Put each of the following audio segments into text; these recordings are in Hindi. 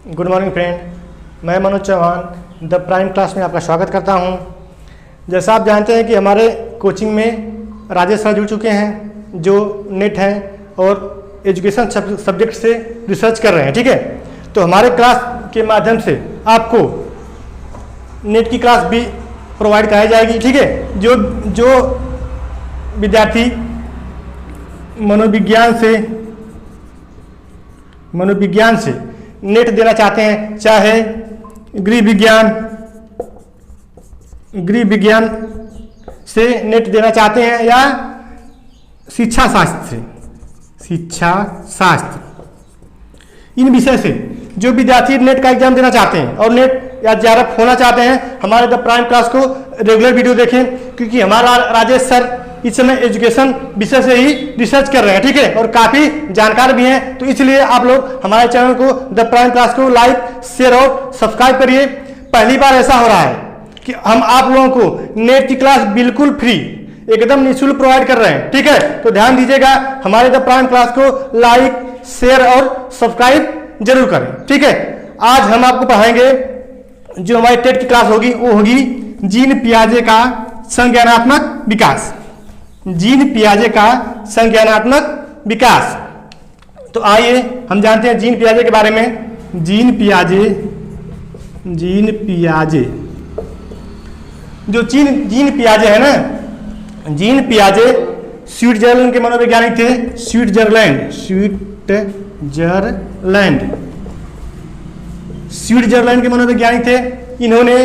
गुड मॉर्निंग फ्रेंड, मैं Manoj Chauhan the prime class में आपका स्वागत करता हूं। जैसा आप जानते हैं कि हमारे कोचिंग में राजेश सर जुड़ चुके हैं जो नेट हैं और एजुकेशन सब्जेक्ट से रिसर्च कर रहे हैं। ठीक है, तो हमारे क्लास के माध्यम से आपको नेट की क्लास भी प्रोवाइड कराई जाएगी। ठीक है, जो विद्यार्थी मनोविज्ञान से नेट देना चाहते हैं, चाहे गृह विज्ञान से नेट देना चाहते हैं या शिक्षा शास्त्र, इन विषय से जो विद्यार्थी नेट का एग्जाम देना चाहते हैं और नेट या जेआरएफ होना चाहते हैं, हमारे द प्राइम क्लास को रेगुलर वीडियो देखें, क्योंकि हमारा राजेश सर इस समय एजुकेशन विषय से ही रिसर्च कर रहे हैं। ठीक है, और काफ़ी जानकार भी हैं, तो इसलिए आप लोग हमारे चैनल को द प्राइम क्लास को लाइक, शेयर और सब्सक्राइब करिए। पहली बार ऐसा हो रहा है कि हम आप लोगों को नेट की क्लास बिल्कुल फ्री, एकदम निःशुल्क प्रोवाइड कर रहे हैं। ठीक है, तो ध्यान दीजिएगा, हमारे द प्राइम क्लास को लाइक, शेयर और सब्सक्राइब जरूर करें। ठीक है, आज हम आपको पढ़ाएंगे, जो हमारी टेट की क्लास होगी वो होगी जीन पियाजे का संज्ञानात्मक विकास। जीन पियाजे का संज्ञानात्मक विकास। तो आइए हम जानते हैं जीन पियाजे के बारे में। जीन पियाजे जो जीन पियाजे है ना, जीन पियाजे स्विट्जरलैंड के मनोवैज्ञानिक थे। स्विट्जरलैंड के मनोवैज्ञानिक थे। इन्होंने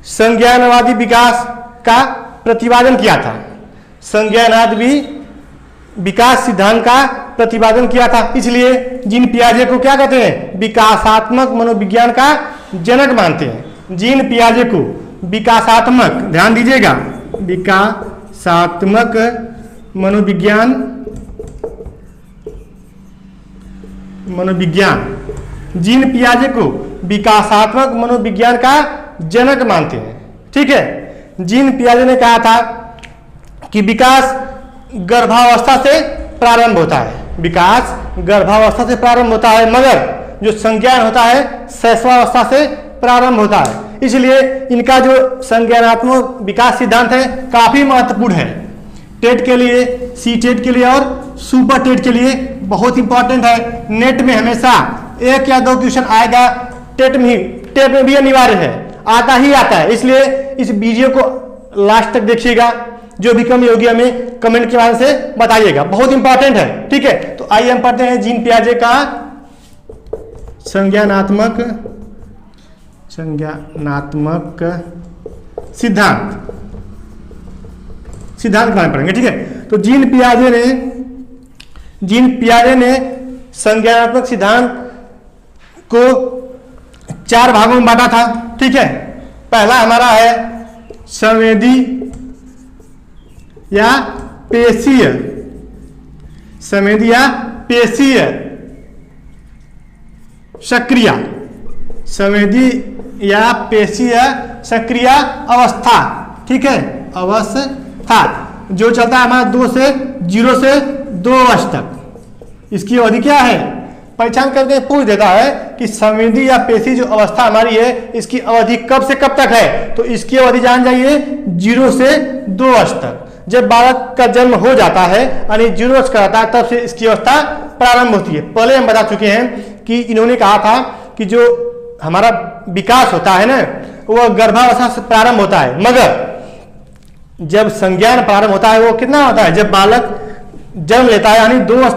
संज्ञानवादी विकास का प्रतिपादन किया था। संज्ञानात्मक विकास सिद्धांत का प्रतिपादन किया था, इसलिए जीन पियाजे को क्या कहते हैं? विकासात्मक मनोविज्ञान का जनक मानते हैं। जीन पियाजे को विकासात्मक, ध्यान दीजिएगा, विकासात्मक मनोविज्ञान जीन पियाजे को विकासात्मक मनोविज्ञान का जनक मानते हैं। ठीक है, जीन पियाजे ने कहा था कि विकास गर्भावस्था से प्रारंभ होता है। विकास गर्भावस्था से प्रारंभ होता है, मगर जो संज्ञान होता है शैशवावस्था से प्रारंभ होता है। इसलिए इनका जो संज्ञानात्मक विकास सिद्धांत है काफी महत्वपूर्ण है। टेट के लिए, सी टेट के लिए और सुपर टेट के लिए बहुत इंपॉर्टेंट है। नेट में हमेशा 1 या 2 क्वेश्चन आएगा, टेट में भी अनिवार्य है, आता ही आता है। इसलिए इस वीडियो को लास्ट तक देखिएगा, जो भी कमी होगी हमें कमेंट के माध्यम से बताइएगा, बहुत इंपॉर्टेंट है। ठीक है, तो आइए हम पढ़ते हैं जीन पियाजे का संज्ञानात्मक सिद्धांत के बारे में पढ़ेंगे। ठीक है, तो जीन पियाजे ने संज्ञानात्मक सिद्धांत को 4 भागों में बांटा था। ठीक है, पहला हमारा है संवेदी या पेशीय सक्रिय अवस्था। ठीक है, अवस्था जो चलता है हमारा 0 से 2 वर्ष तक। इसकी अवधि क्या है? पहचान करके पूछ देता है कि संवेदी या पेशी जो अवस्था हमारी है, इसकी अवधि कब से कब तक है? तो इसकी अवधि जान जाइए 0 से 2 वर्ष तक। जब बालक का जन्म हो जाता है यानी 0 वर्ष का रहता है, तब से इसकी अवस्था प्रारंभ होती है। पहले हम बता चुके हैं कि इन्होंने कहा था कि जो हमारा विकास होता है ना, वह गर्भावस्था से प्रारंभ होता है, मगर जब संज्ञान प्रारंभ होता है वो कितना होता है? जब बालक जन्म लेता है, यानी 2 वर्ष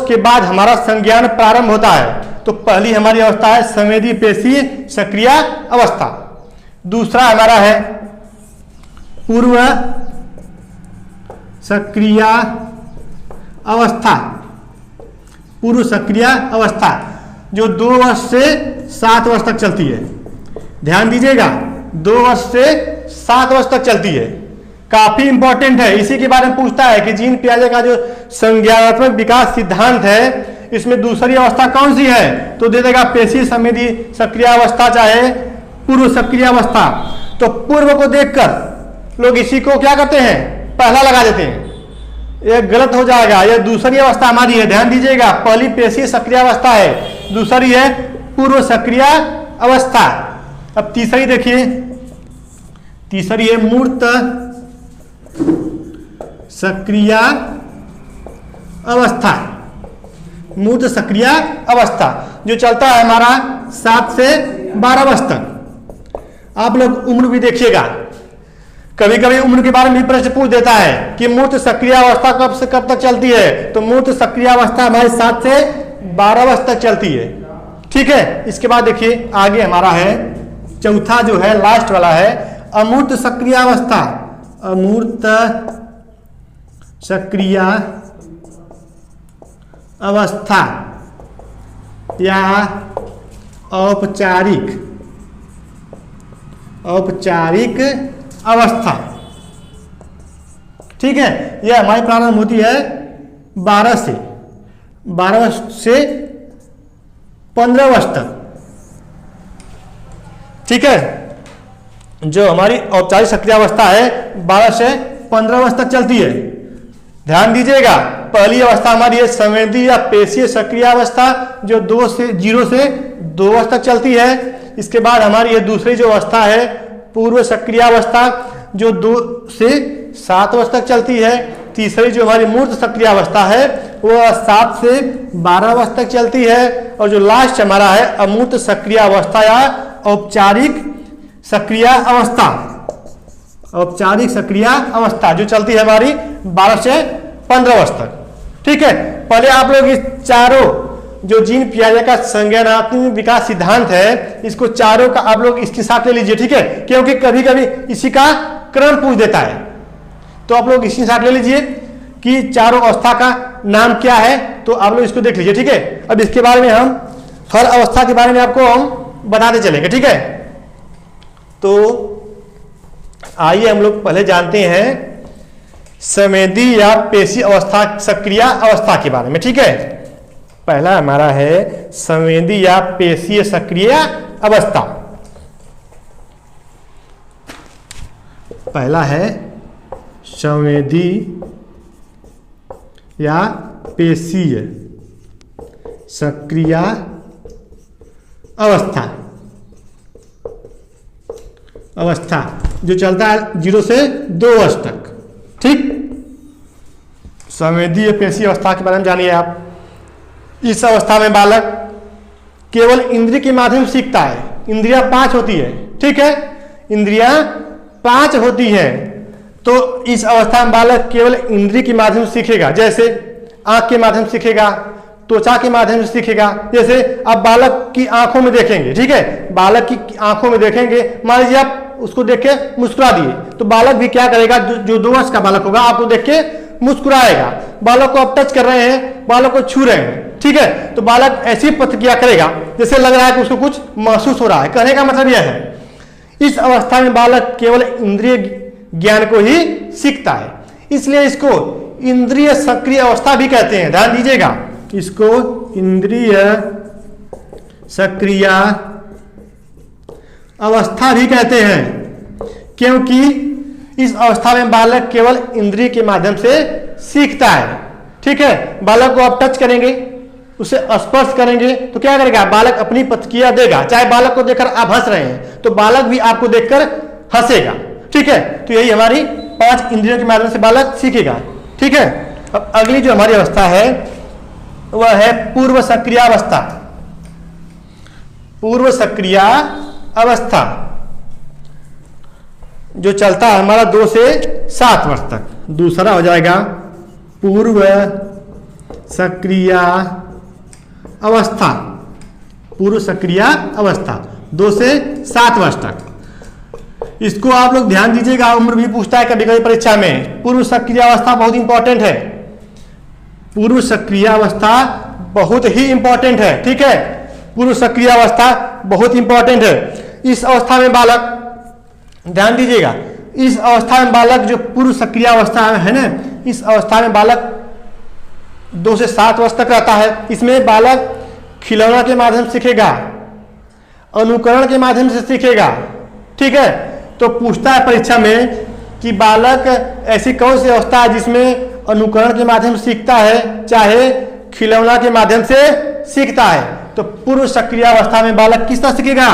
के बाद हमारा संज्ञान प्रारंभ होता है। तो पहली हमारी अवस्था है संवेदी पेशी सक्रिय अवस्था। दूसरा हमारा है पूर्व सक्रिय अवस्था, जो 2 वर्ष से 7 वर्ष तक चलती है। ध्यान दीजिएगा, 2 वर्ष से 7 वर्ष तक चलती है, काफी इंपॉर्टेंट है। इसी के बारे में पूछता है कि जीन पियाजे का जो संज्ञानात्मक विकास सिद्धांत है, इसमें दूसरी अवस्था कौन सी है? तो दे देगा पेशी संवेदी सक्रिय अवस्था, चाहे पूर्व सक्रिय अवस्था। तो पूर्व को देखकर लोग इसी को क्या करते हैं? पहला लगा देते हैं। ये गलत हो जाएगा। यह दूसरी अवस्था हमारी है, ध्यान दीजिएगा। पहली पेशीय सक्रिय अवस्था है, दूसरी है पूर्व सक्रिय अवस्था। अब तीसरी देखिए, तीसरी है मूर्त सक्रिय अवस्था। मूर्त सक्रिय अवस्था जो चलता है हमारा 7 से 12 वर्ष तक। आप लोग उम्र भी देखिएगा, कभी कभी उम्र के बारे में भी प्रश्न पूछ देता है कि मूर्त सक्रिय अवस्था कब से कब तक चलती है। तो मूर्त सक्रिय अवस्था हमारी 7 से 12 वर्ष तक चलती है, ठीक है। इसके बाद देखिए आगे हमारा है चौथा जो है लास्ट वाला है अमूर्त सक्रिय अवस्था। अमूर्त सक्रिय अवस्था या औपचारिक अवस्था, ठीक है। यह हमारी प्रारंभ होती है 12 वर्ष से 15 वर्ष तक, ठीक है। जो हमारी औपचारिक सक्रिय अवस्था है 12 से 15 वर्ष तक चलती है। ध्यान दीजिएगा, पहली अवस्था हमारी है संवेदी या पेशीय सक्रिय अवस्था जो 0 से 2 वर्ष तक चलती है। इसके बाद हमारी ये दूसरी जो अवस्था है पूर्व सक्रिय अवस्था जो 2 से 7 वर्ष तक चलती है। तीसरी जो हमारी मूर्त सक्रिय अवस्था है वह 7 से 12 वर्ष तक चलती है। और जो लास्ट हमारा है अमूर्त सक्रिय अवस्था या औपचारिक सक्रिय अवस्था, औपचारिक सक्रिय अवस्था जो चलती है हमारी 12 से 15 वर्ष तक, ठीक है। पहले आप लोग इस चारों जो जीन पियाजे का संज्ञानात्मक विकास सिद्धांत है इसको चारों का आप लोग इसके साथ ले लीजिए, ठीक है। क्योंकि कभी कभी इसी का क्रम पूछ देता है, तो आप लोग इसके साथ ले लीजिए कि चारों अवस्था का नाम क्या है, तो आप लोग इसको देख लीजिए, ठीक है। अब इसके बारे में हम हर अवस्था के बारे में आपको हम बताते चलेंगे, ठीक है। तो आइए हम लोग पहले जानते हैं संवेदी या पेशीय अवस्था सक्रिय अवस्था के बारे में, ठीक है। पहला हमारा है संवेदी या पेशीय सक्रिय अवस्था। पहला है संवेदी या पेशीय सक्रिय अवस्था जो चलता है 0 से 2 वर्ष तक, ठीक। संवेदी पेशीय अवस्था के बारे में जानिए आप। इस अवस्था में बालक केवल इंद्रिय के माध्यम से सीखता है। इंद्रियां 5 होती है, ठीक है। इंद्रियां 5 होती हैं, तो इस अवस्था में बालक केवल इंद्रिय के माध्यम से सीखेगा। जैसे आंख के माध्यम से सीखेगा, त्वचा के माध्यम से सीखेगा। जैसे आप बालक की आंखों में देखेंगे, ठीक है, बालक की आंखों में देखेंगे, मान लीजिए आप उसको देख के मुस्कुरा दिए, तो बालक भी क्या करेगा, जो 2 वर्ष का बालक होगा आपको देख के मुस्कुराएगा। बालक को आप टच कर रहे हैं, बालक को छू रहे हैं, ठीक है, तो बालक ऐसी प्रतिक्रिया करेगा जैसे लग रहा है कि उसको कुछ महसूस हो रहा है। कहने का मतलब यह है इस अवस्था में बालक केवल इंद्रिय ज्ञान को ही सीखता है, इसलिए इसको इंद्रिय सक्रिय अवस्था भी कहते हैं। ध्यान दीजिएगा, इसको इंद्रिय सक्रिय अवस्था भी कहते हैं, क्योंकि इस अवस्था में बालक केवल इंद्रिय के माध्यम से सीखता है, ठीक है। बालक को आप टच करेंगे, उसे स्पर्श करेंगे, तो क्या करेगा, बालक अपनी प्रतिक्रिया देगा। चाहे बालक को देखकर आप हंस रहे हैं तो बालक भी आपको देखकर हंसेगा, ठीक है। तो यही हमारी 5 इंद्रियों के माध्यम से बालक सीखेगा, ठीक है। अब अगली जो हमारी अवस्था है वह है पूर्व सक्रिय अवस्था। पूर्व सक्रिय अवस्था जो चलता है हमारा 2 से 7 वर्ष तक। दूसरा हो जाएगा पूर्व सक्रिय अवस्था। पूर्व सक्रिय अवस्था 2 से 7 वर्ष तक। इसको आप लोग ध्यान दीजिएगा, उम्र भी पूछता है कभी कभी परीक्षा में। पूर्व सक्रिय अवस्था बहुत इंपॉर्टेंट है। पूर्व सक्रिय अवस्था बहुत ही इंपॉर्टेंट है, ठीक है। पूर्व सक्रिय अवस्था बहुत इंपॉर्टेंट है। इस अवस्था में बालक, ध्यान दीजिएगा, इस अवस्था में बालक जो पूर्व सक्रिय अवस्था है ना, इस अवस्था में बालक 2 से 7 वर्ष तक रहता है। इसमें बालक खिलौना के माध्यम से सीखेगा, अनुकरण के माध्यम से सीखेगा, ठीक है। तो पूछता है परीक्षा में कि बालक ऐसी कौन सी अवस्था है जिसमें अनुकरण के माध्यम से सीखता है, चाहे खिलौना के माध्यम से सीखता है। तो पूर्व सक्रिय अवस्था में बालक किस तरह सीखेगा?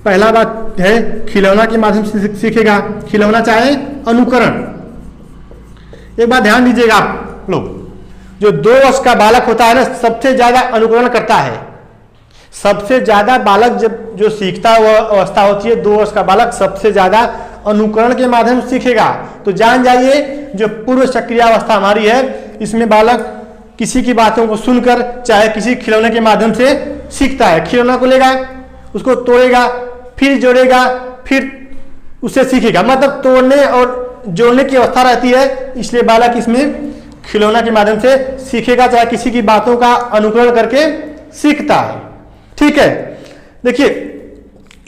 पहला बात है खिलौना के माध्यम से सीखेगा, खिलौना चाहे अनुकरण। एक बात ध्यान दीजिएगा आप लोग, जो 2 वर्ष का बालक होता है ना, सबसे ज्यादा अनुकरण करता है। सबसे ज्यादा बालक जब जो सीखता है वह अवस्था होती है 2 वर्ष का बालक सबसे ज्यादा अनुकरण के माध्यम से सीखेगा। तो जान जाइए जो पूर्व सक्रिय अवस्था हमारी है, इसमें बालक किसी की बातों को सुनकर चाहे किसी खिलौने के माध्यम से सीखता है। खिलौना को लेगा, उसको तोड़ेगा, फिर जोड़ेगा, फिर उससे सीखेगा। मतलब तोड़ने और जोड़ने की अवस्था रहती है, इसलिए बालक इसमें खिलौना के माध्यम से सीखेगा, चाहे किसी की बातों का अनुकरण करके सीखता है। ठीक है, देखिए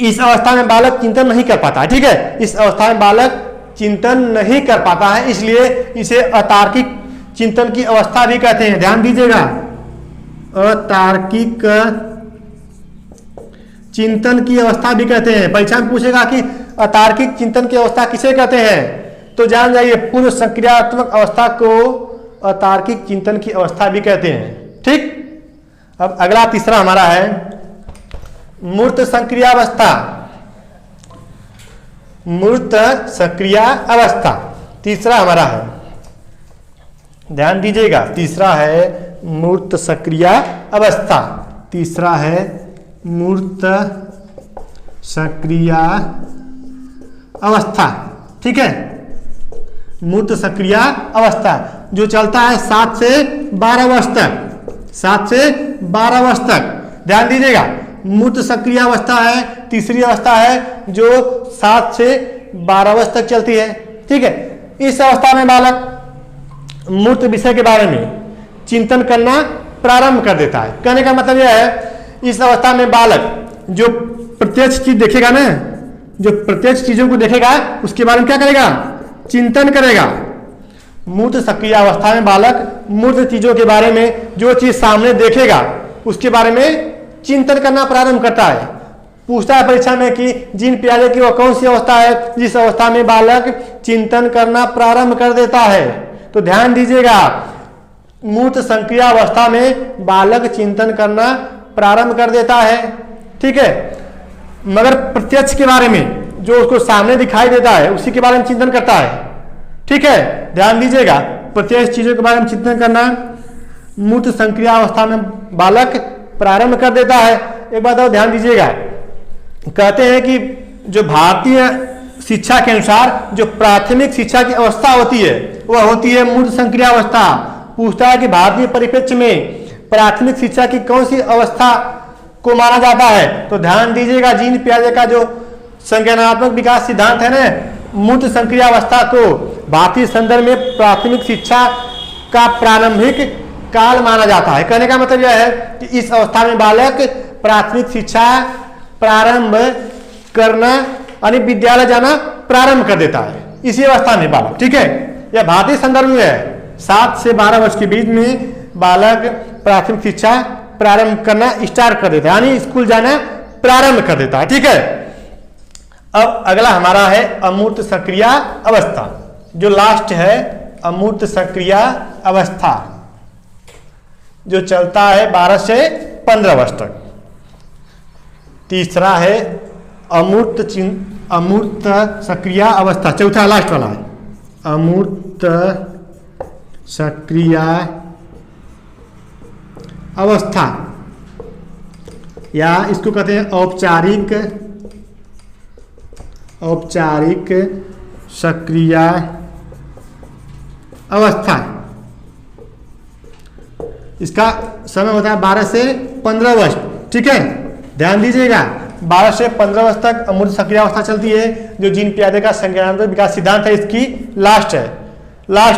इस अवस्था में बालक चिंतन नहीं कर पाता है। ठीक है, इस अवस्था में बालक चिंतन नहीं कर पाता है, इसलिए इसे अतार्किक चिंतन की अवस्था भी कहते हैं। ध्यान दीजिएगा, अतार्किक चिंतन की अवस्था भी कहते हैं। परीक्षा में पूछेगा कि अतार्किक चिंतन की अवस्था किसे कहते हैं, तो जान जाइए पूर्व सक्रियात्मक अवस्था को अतार्किक चिंतन की अवस्था भी कहते हैं। ठीक, अब अगला तीसरा हमारा है मूर्त सक्रिय अवस्था। मूर्त सक्रिय अवस्था तीसरा हमारा है, ध्यान दीजिएगा। तीसरा है मूर्त सक्रिय अवस्था। तीसरा है मूर्त सक्रिय अवस्था। ठीक है, मूर्त सक्रिय अवस्था जो चलता है 7 से 12 वर्ष तक। 7 से 12 वर्ष तक ध्यान दीजिएगा। मूर्त सक्रिय अवस्था है तीसरी अवस्था है जो 7 से 12 वर्ष तक चलती है। ठीक है, इस अवस्था में बालक मूर्त विषय के बारे में चिंतन करना प्रारंभ कर देता है। कहने का मतलब यह है इस अवस्था में बालक जो प्रत्यक्ष चीज देखेगा ना, जो प्रत्यक्ष चीजों को देखेगा उसके बारे में क्या करेगा? चिंतन करेगा। मूर्त सक्रिय अवस्था में बालक मूर्त चीजों के बारे में जो चीज सामने देखेगा उसके बारे में चिंतन करना प्रारंभ करता है। पूछता है परीक्षा में कि जीन पियाजे की वह कौन सी अवस्था है जिस अवस्था में बालक चिंतन करना प्रारंभ कर देता है। तो ध्यान दीजिएगा, मूर्त सक्रिय अवस्था में बालक चिंतन करना प्रारंभ कर देता है। ठीक है, मगर प्रत्यक्ष के बारे में जो उसको सामने दिखाई देता है उसी के बारे में चिंतन करता है। ठीक है, ध्यान दीजिएगा, प्रत्यक्ष चीजों के बारे में चिंतन करना मूर्त सक्रिय अवस्था में बालक प्रारंभ कर देता है। एक बात और ध्यान दीजिएगा, कहते हैं कि जो भारतीय शिक्षा के अनुसार जो प्राथमिक शिक्षा की अवस्था होती है वह होती है मूर्त सक्रिय अवस्था। पूछता है कि भारतीय परिप्रेक्ष्य में प्राथमिक शिक्षा की कौन सी अवस्था को माना जाता है, तो ध्यान दीजिएगा जीन पियाजे का जो संज्ञानात्मक विकास सिद्धांत है ना, मूर्त सक्रिय अवस्था को भारतीय संदर्भ में प्राथमिक शिक्षा का प्रारंभिक काल माना जाता है। कहने का मतलब यह है कि इस अवस्था में बालक प्राथमिक शिक्षा प्रारंभ करना यानी विद्यालय जाना प्रारंभ कर देता है इसी अवस्था में बालक। ठीक है, यह भारतीय संदर्भ में है। 7 से 12 वर्ष के बीच में बालक प्राथमिक शिक्षा प्रारंभ करना स्टार्ट कर देता है, यानी स्कूल जाना प्रारंभ कर देता है। ठीक है, अब अगला हमारा है अमूर्त सक्रिय अवस्था, जो लास्ट है अमूर्त सक्रिय अवस्था, जो चलता है 12 से 15 वर्ष तक। तीसरा है अमूर्त सक्रिय अवस्था, चौथा लास्ट वाला है अमूर्त सक्रिय अवस्था, या इसको कहते हैं औपचारिक सक्रिय अवस्था। इसका समय होता है 12 से 15 वर्ष। ठीक है, ध्यान दीजिएगा, 12 से 15 वर्ष तक अमूर्त सक्रिय अवस्था चलती है, जो जीन पियाजे का संज्ञानात्मक विकास सिद्धांत है इसकी लास्ट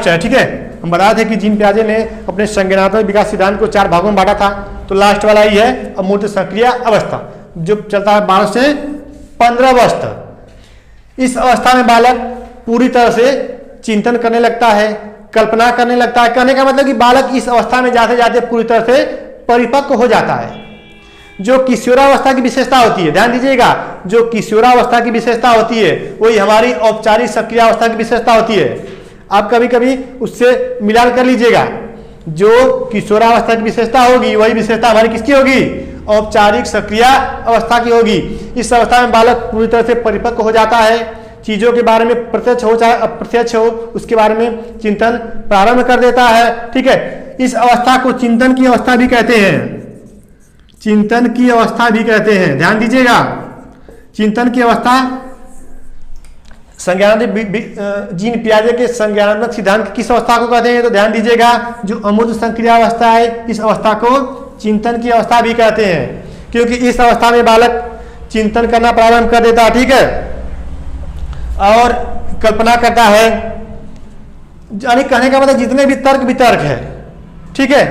है। ठीक है, हम बता थे कि जीन पियाजे ने अपने संज्ञानात्मक विकास सिद्धांत को 4 भागों में बांटा था, तो लास्ट वाला ही है अमूर्त सक्रिय अवस्था, जो चलता है 12 से 15 वर्ष तक। इस अवस्था में बालक पूरी तरह से चिंतन करने लगता है, कल्पना करने लगता है। कहने का मतलब कि बालक इस अवस्था में जाते जाते पूरी तरह से परिपक्व हो जाता है। जो किशोरावस्था की विशेषता होती है, ध्यान दीजिएगा, जो किशोरावस्था की विशेषता होती है वही हमारी औपचारिक सक्रिय अवस्था की विशेषता होती है। आप कभी कभी उससे मिलान कर लीजिएगा। जो किशोरावस्था की विशेषता होगी वही विशेषता हमारी किसकी होगी, औपचारिक सक्रिय अवस्था की होगी। इस अवस्था में बालक पूरी तरह से परिपक्व हो जाता है, चीजों के बारे में प्रत्यक्ष हो चाहे अप्रत्यक्ष हो उसके बारे में चिंतन प्रारंभ कर देता है। ठीक है, इस अवस्था को चिंतन की अवस्था भी कहते हैं, चिंतन की अवस्था भी कहते हैं। ध्यान दीजिएगा, चिंतन की अवस्था जीन पियाजे के संज्ञानात्मक सिद्धांत किस अवस्था को कहते हैं, तो ध्यान दीजिएगा जो अमूर्त संक्रिय अवस्था है इस अवस्था को चिंतन की अवस्था भी कहते हैं, क्योंकि इस अवस्था में बालक चिंतन करना प्रारंभ कर देता है। ठीक है, और कल्पना करता है, यानी कहने का मतलब जितने भी तर्क वितर्क है, ठीक है,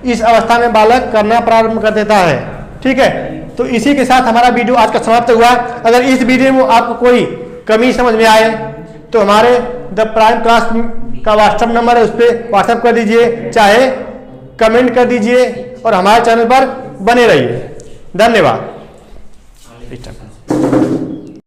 इस अवस्था में बालक करना प्रारंभ कर देता है। ठीक है, तो इसी के साथ हमारा वीडियो आज का समाप्त हुआ। अगर इस वीडियो में आपको कोई कमी समझ में आए तो हमारे द प्राइम क्लास का व्हाट्सएप नंबर है, उस पर व्हाट्सएप कर दीजिए, चाहे कमेंट कर दीजिए और हमारे चैनल पर बने रहिए। धन्यवाद।